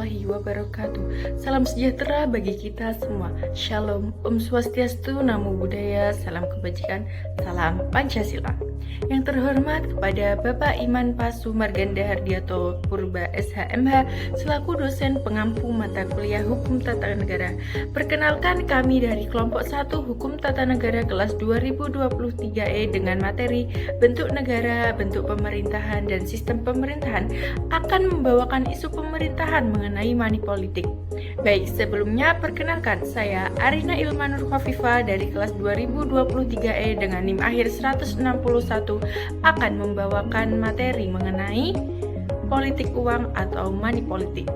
warahmatullahi wabarakatuh. Salam sejahtera bagi kita semua. Shalom, Om Swastiastu, Namo Buddhaya, salam kebajikan, salam Pancasila. Yang terhormat kepada Bapak Iman Pasu Marganda Hardiato Purba SHMH selaku dosen pengampu mata kuliah Hukum Tata Negara. Perkenalkan, kami dari kelompok 1 Hukum Tata Negara kelas 2023E dengan materi bentuk negara, bentuk pemerintahan, dan sistem pemerintahan akan membawakan isu pemerintahan mengenai money politik. Baik, sebelumnya perkenalkan, saya Arina Ilmanur Khafifah dari kelas 2023E dengan NIM akhir 161 akan membawakan materi mengenai politik uang atau money politik.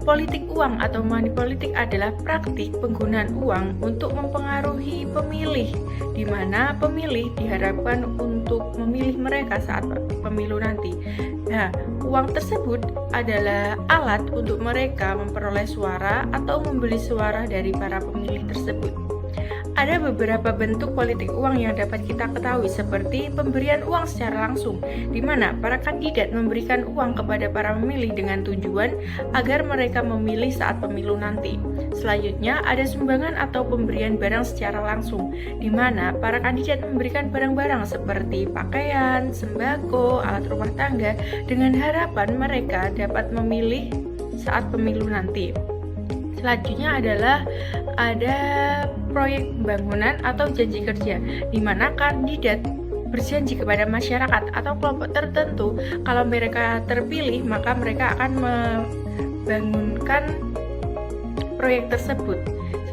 Politik uang atau money politik adalah praktik penggunaan uang untuk mempengaruhi pemilih, di mana pemilih diharapkan untuk memilih mereka saat pemilu nanti. Nah, uang tersebut adalah alat untuk mereka memperoleh suara atau membeli suara dari para pemilih tersebut. Ada beberapa bentuk politik uang yang dapat kita ketahui, seperti pemberian uang secara langsung, di mana para kandidat memberikan uang kepada para pemilih dengan tujuan agar mereka memilih saat pemilu nanti. Selanjutnya, ada sumbangan atau pemberian barang secara langsung, di mana para kandidat memberikan barang-barang seperti pakaian, sembako, alat rumah tangga, dengan harapan mereka dapat memilih saat pemilu nanti. Selanjutnya adalah ada proyek pembangunan atau janji kerja, di mana kandidat berjanji kepada masyarakat atau kelompok tertentu kalau mereka terpilih maka mereka akan membangunkan proyek tersebut.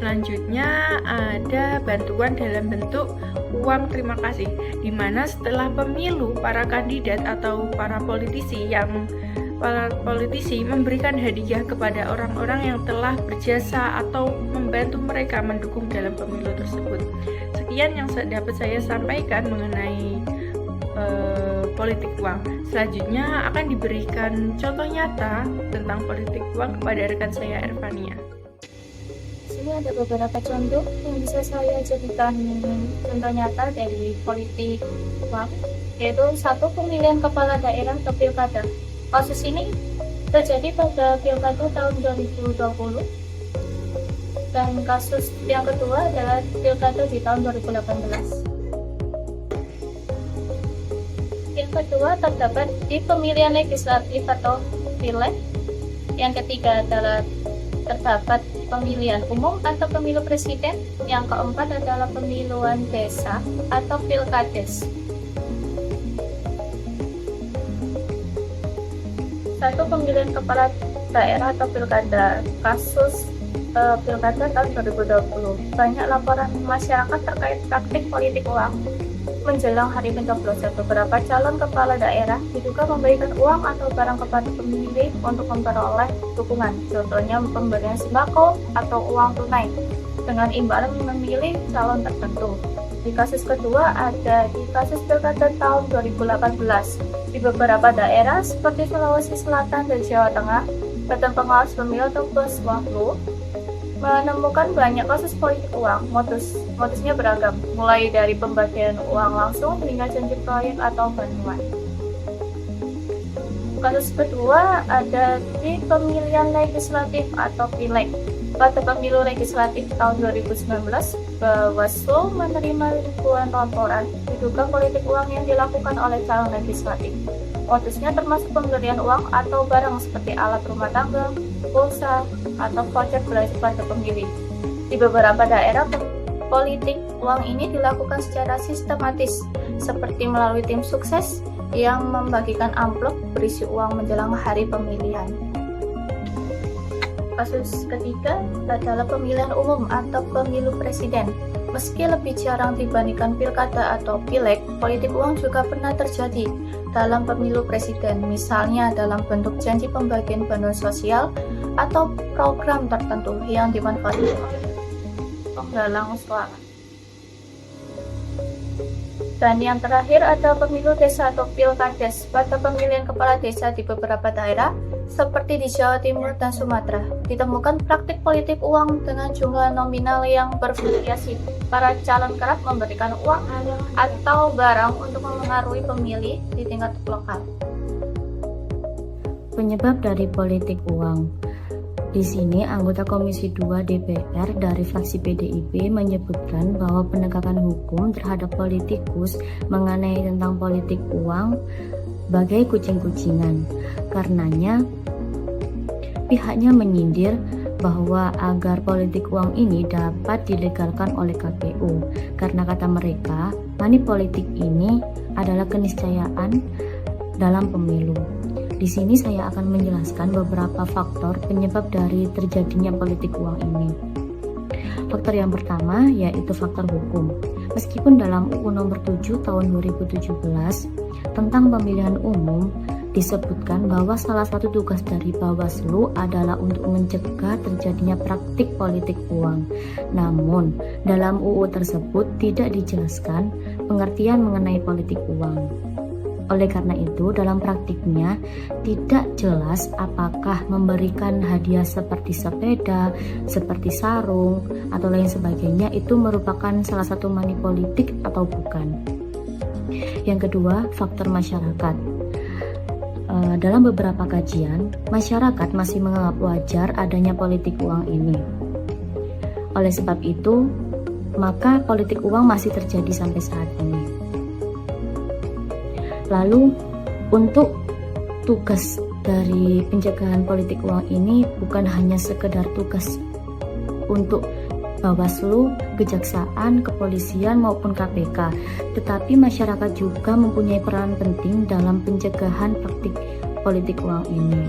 Selanjutnya ada bantuan dalam bentuk uang terima kasih, di mana setelah pemilu para kandidat atau para politisi memberikan hadiah kepada orang-orang yang telah berjasa atau membantu mereka mendukung dalam pemilu tersebut. Sekian yang dapat saya sampaikan mengenai politik uang. Selanjutnya akan diberikan contoh nyata tentang politik uang kepada rekan saya Ervania. Sini ada beberapa contoh yang bisa saya jadikan contoh nyata dari politik uang, yaitu 1. Pemilihan kepala daerah atau pilkada. Kasus ini terjadi pada pilkada tahun 2020, dan kasus yang kedua adalah pilkada di tahun 2018. Yang kedua terdapat di pemilihan legislatif atau pileg. Yang ketiga adalah terdapat pemilihan umum atau pemilu presiden. Yang keempat adalah pemilihan desa atau pilkades. 1. Pemilihan kepala daerah atau pilkada. Kasus pilkada tahun 2020. Banyak laporan masyarakat terkait praktik politik uang. Menjelang hari pencoblosan, beberapa calon kepala daerah diduga memberikan uang atau barang kepada pemilih untuk memperoleh dukungan. Contohnya pemberian sembako atau uang tunai dengan imbalan memilih calon tertentu. Di kasus kedua ada di kasus pilkada tahun 2018. Di beberapa daerah seperti Sulawesi Selatan dan Jawa Tengah, Badan Pengawas Pemilu atau Bawaslu menemukan banyak kasus politik uang. Modusnya beragam, mulai dari pembagian uang langsung hingga janji proyek atau bantuan. Kasus kedua ada di pemilihan legislatif atau pileg. Pada pemilu legislatif tahun 2019, Bawaslu menerima ribuan laporan diduga politik uang yang dilakukan oleh calon legislatif. Modusnya termasuk pemberian uang atau barang seperti alat rumah tangga, pulsa, atau voucher belanja pada pemilih. Di beberapa daerah, politik uang ini dilakukan secara sistematis, seperti melalui tim sukses yang membagikan amplop berisi uang menjelang hari pemilihan. Kasus ketiga adalah pemilihan umum atau pemilu presiden. Meski lebih jarang dibandingkan pilkada atau pileg, politik uang juga pernah terjadi dalam pemilu presiden, misalnya dalam bentuk janji pembagian bantuan sosial atau program tertentu yang dimanfaatkan oleh penggalang suara. Dan yang terakhir ada pemilu desa atau pilkades. Pada pemilihan kepala desa di beberapa daerah seperti di Jawa Timur dan Sumatera, ditemukan praktik politik uang dengan jumlah nominal yang bervariasi. Para calon kerap memberikan uang atau barang untuk memengaruhi pemilih di tingkat lokal. Penyebab dari politik uang. Di sini anggota Komisi 2 DPR dari fraksi PDIP menyebutkan bahwa penegakan hukum terhadap politikus mengenai tentang politik uang bagai kucing-kucingan. Karenanya pihaknya menyindir bahwa agar politik uang ini dapat dilegalkan oleh KPU, karena kata mereka money politik ini adalah keniscayaan dalam pemilu. Di sini saya akan menjelaskan beberapa faktor penyebab dari terjadinya politik uang ini. Faktor yang pertama yaitu faktor hukum. Meskipun dalam UU Nomor 7 Tahun 2017 tentang pemilihan umum disebutkan bahwa salah satu tugas dari Bawaslu adalah untuk mencegah terjadinya praktik politik uang. Namun, dalam UU tersebut tidak dijelaskan pengertian mengenai politik uang. Oleh karena itu, dalam praktiknya tidak jelas apakah memberikan hadiah seperti sepeda, seperti sarung, atau lain sebagainya itu merupakan salah satu money politik atau bukan. Yang kedua, faktor masyarakat. Dalam beberapa kajian, masyarakat masih menganggap wajar adanya politik uang ini. Oleh sebab itu, maka politik uang masih terjadi sampai saat ini. Lalu, untuk tugas dari pencegahan politik uang ini bukan hanya sekedar tugas untuk Bawaslu, Kejaksaan, Kepolisian maupun KPK, tetapi masyarakat juga mempunyai peran penting dalam pencegahan praktik politik uang ini.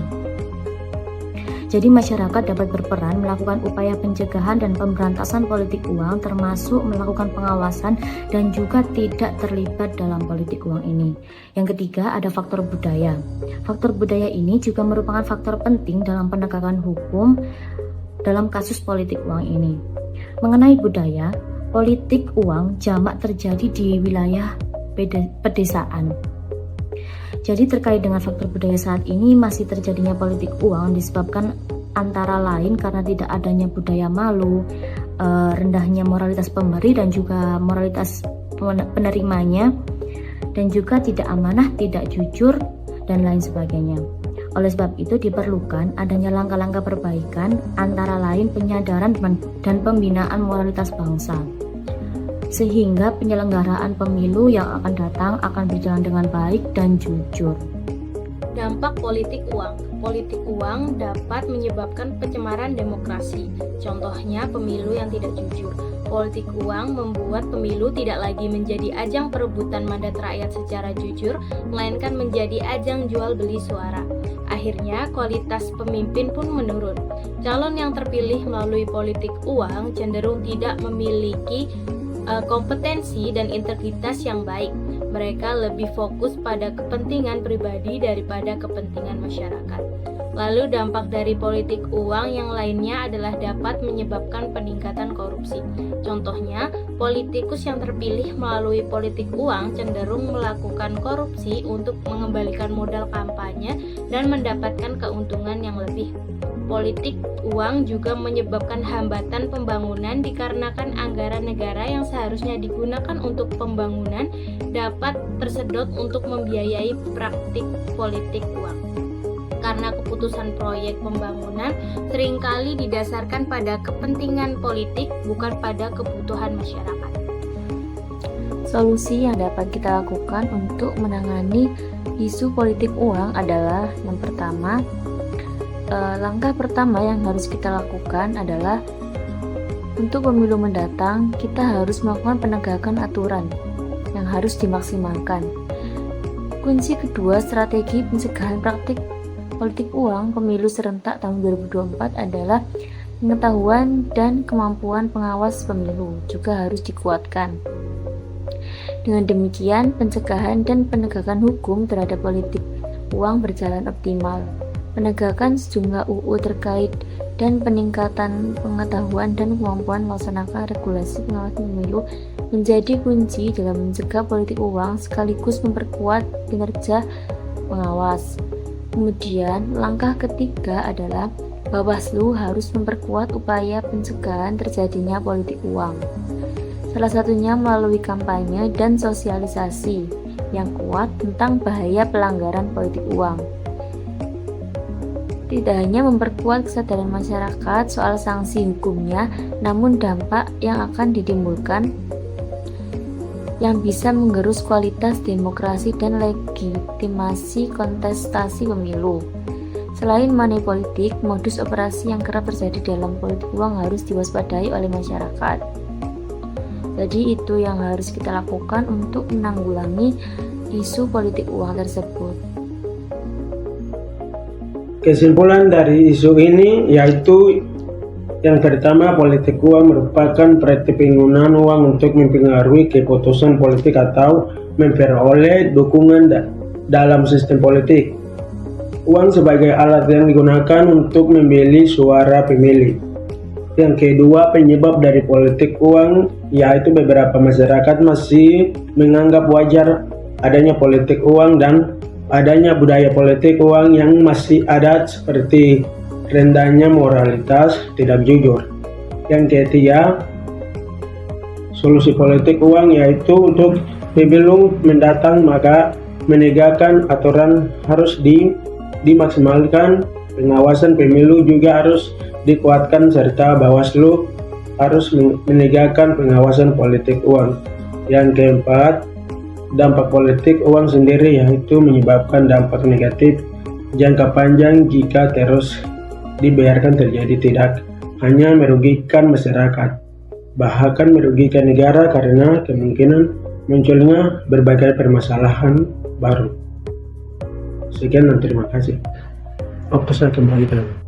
Jadi masyarakat dapat berperan melakukan upaya pencegahan dan pemberantasan politik uang, termasuk melakukan pengawasan dan juga tidak terlibat dalam politik uang ini. Yang ketiga, ada faktor budaya. Faktor budaya ini juga merupakan faktor penting dalam penegakan hukum dalam kasus politik uang ini. Mengenai budaya, politik uang jamak terjadi di wilayah pedesaan. Jadi terkait dengan faktor budaya saat ini masih terjadinya politik uang disebabkan antara lain karena tidak adanya budaya malu, rendahnya moralitas pemberi dan juga moralitas penerimanya, dan juga tidak amanah, tidak jujur, dan lain sebagainya. Oleh sebab itu diperlukan adanya langkah-langkah perbaikan antara lain penyadaran dan pembinaan moralitas bangsa, sehingga penyelenggaraan pemilu yang akan datang akan berjalan dengan baik dan jujur. Dampak politik uang. Politik uang dapat menyebabkan pencemaran demokrasi. Contohnya pemilu yang tidak jujur. Politik uang membuat pemilu tidak lagi menjadi ajang perebutan mandat rakyat secara jujur, melainkan menjadi ajang jual beli suara. Akhirnya kualitas pemimpin pun menurun. Calon yang terpilih melalui politik uang cenderung tidak memiliki kompetensi dan integritas yang baik. Mereka lebih fokus pada kepentingan pribadi daripada kepentingan masyarakat. Lalu dampak dari politik uang yang lainnya adalah dapat menyebabkan peningkatan korupsi. Contohnya, politikus yang terpilih melalui politik uang cenderung melakukan korupsi untuk mengembalikan modal kampanye dan mendapatkan keuntungan yang lebih. Politik uang juga menyebabkan hambatan pembangunan dikarenakan anggaran negara yang seharusnya digunakan untuk pembangunan dapat tersedot untuk membiayai praktik politik uang. Karena keputusan proyek pembangunan seringkali didasarkan pada kepentingan politik, bukan pada kebutuhan masyarakat. Solusi yang dapat kita lakukan untuk menangani isu politik uang adalah yang pertama, langkah pertama yang harus kita lakukan adalah untuk pemilu mendatang kita harus melakukan penegakan aturan yang harus dimaksimalkan. Kunci kedua strategi pencegahan praktik politik uang pemilu serentak tahun 2024 adalah pengetahuan dan kemampuan pengawas pemilu juga harus dikuatkan. Dengan demikian, pencegahan dan penegakan hukum terhadap politik uang berjalan optimal. Penegakan sejumlah UU terkait dan peningkatan pengetahuan dan kemampuan melaksanakan regulasi pengawas pemilu menjadi kunci dalam mencegah politik uang sekaligus memperkuat kinerja pengawas. Kemudian, langkah ketiga adalah Bawaslu harus memperkuat upaya pencegahan terjadinya politik uang. Salah satunya melalui kampanye dan sosialisasi yang kuat tentang bahaya pelanggaran politik uang. tidak hanya memperkuat kesadaran masyarakat soal sanksi hukumnya, namun dampak yang akan ditimbulkan yang bisa menggerus kualitas demokrasi dan legitimasi kontestasi pemilu. Selain money politik, modus operasi yang kerap terjadi dalam politik uang harus diwaspadai oleh masyarakat. Jadi itu yang harus kita lakukan untuk menanggulangi isu politik uang tersebut. Kesimpulan dari isu ini yaitu yang pertama, politik uang merupakan praktik penggunaan uang untuk mempengaruhi keputusan politik atau memperoleh dukungan dalam sistem politik. Uang sebagai alat yang digunakan untuk membeli suara pemilih. Yang kedua, penyebab dari politik uang yaitu beberapa masyarakat masih menganggap wajar adanya politik uang dan adanya budaya politik uang yang masih ada seperti rendahnya moralitas tidak jujur. Yang ketiga, solusi politik uang yaitu untuk pemilu mendatang maka menegakkan aturan harus dimaksimalkan, pengawasan pemilu juga harus dikuatkan serta Bawaslu harus menegakkan pengawasan politik uang. Yang keempat, dampak politik uang sendiri yaitu menyebabkan dampak negatif jangka panjang jika terus dibiarkan terjadi, tidak hanya merugikan masyarakat, bahkan merugikan negara karena kemungkinan munculnya berbagai permasalahan baru. Sekian dan terima kasih. Waktu saya kembali.